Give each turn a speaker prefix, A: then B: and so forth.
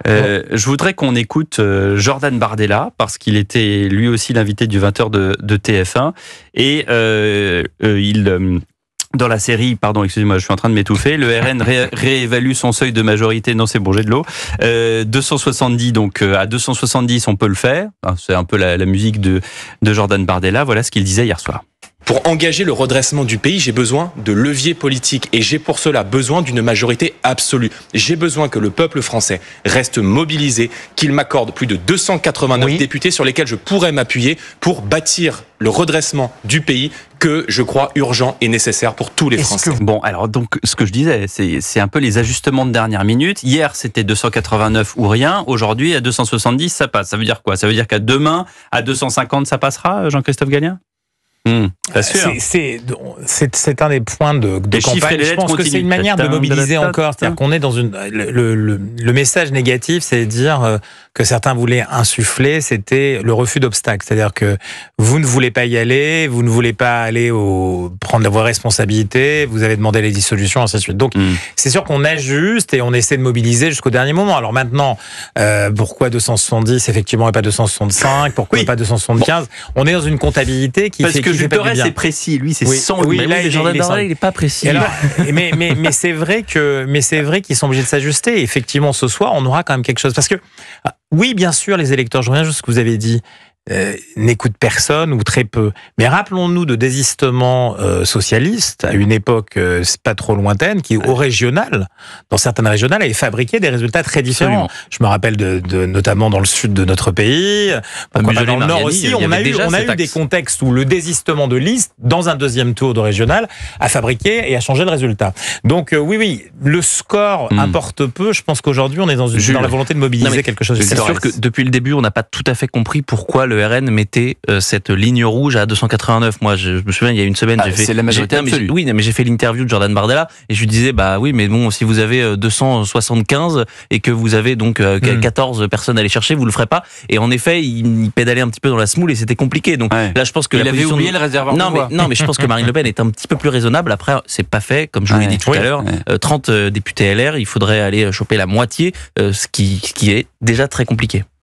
A: Je voudrais qu'on écoute Jordan Bardella, parce qu'il était lui aussi l'invité du 20h de TF1. Et dans la série, pardon, excusez-moi, je suis en train de m'étouffer, le RN réévalue son seuil de majorité, non c'est bon, j'ai de l'eau, 270, donc à 270 on peut le faire, c'est un peu la musique de Jordan Bardella, voilà ce qu'il disait hier soir.
B: Pour engager le redressement du pays, j'ai besoin de leviers politiques et j'ai pour cela besoin d'une majorité absolue. J'ai besoin que le peuple français reste mobilisé, qu'il m'accorde plus de 289 députés sur lesquels je pourrais m'appuyer pour bâtir le redressement du pays que je crois urgent et nécessaire pour tous les Français.
A: Bon, alors donc ce que je disais, c'est un peu les ajustements de dernière minute. Hier, c'était 289 ou rien. Aujourd'hui, à 270, ça passe. Ça veut dire quoi? Ça veut dire qu'à demain, à 250, ça passera, Jean-Christophe Gallien?
C: C'est un des points de campagne. Je pense que c'est une manière de mobiliser encore. C'est-à-dire qu'on est dans le message négatif, c'est de dire que certains voulaient insuffler, c'était le refus d'obstacle. C'est-à-dire que vous ne voulez pas y aller, vous ne voulez pas aller prendre vos responsabilités, vous avez demandé les dissolutions, ainsi de suite. Donc, c'est sûr qu'on ajuste et on essaie de mobiliser jusqu'au dernier moment. Alors maintenant, pourquoi 270 effectivement et pas 265? Pourquoi pas 275? On est dans une comptabilité qui fait
A: Jules Torres c'est précis, lui c'est 100.
D: Oui, là, Jordan Bardella, il n'est pas précis.
C: Alors, mais c'est vrai qu'ils sont obligés de s'ajuster. Et effectivement, ce soir, on aura quand même quelque chose. Parce que, oui, bien sûr, les électeurs, je reviens juste à ce que vous avez dit, n'écoutent personne ou très peu. Mais rappelons-nous de désistements socialistes à une époque pas trop lointaine, qui au régional, dans certaines régionales, avaient fabriqué des résultats très différents. Absolument. Je me rappelle notamment dans le sud de notre pays, dans le nord aussi, on a eu des contextes où le désistement de liste, dans un deuxième tour de régional, a fabriqué et a changé le résultat. Donc oui, le score importe peu. Je pense qu'aujourd'hui, on est dans la volonté de mobiliser quelque chose.
D: C'est sûr que depuis le début, on n'a pas tout à fait compris pourquoi le RN mettait cette ligne rouge à 289. Moi, je me souviens, il y a une semaine,
A: c'est la majorité absolue.
D: Oui, mais j'ai fait l'interview de Jordan Bardella et je lui disais, bah oui, mais bon, si vous avez 275 et que vous avez donc 14 personnes à aller chercher, vous le ferez pas. Et en effet, il pédalait un petit peu dans la semoule et c'était compliqué. Donc là, je pense que
A: il avait oublié le réservoir.
D: Non, mais je pense que Marine Le Pen est un petit peu plus raisonnable. Après, c'est pas fait, comme je vous l'ai dit tout à l'heure. 30 députés LR, il faudrait aller choper la moitié, ce qui est déjà très compliqué.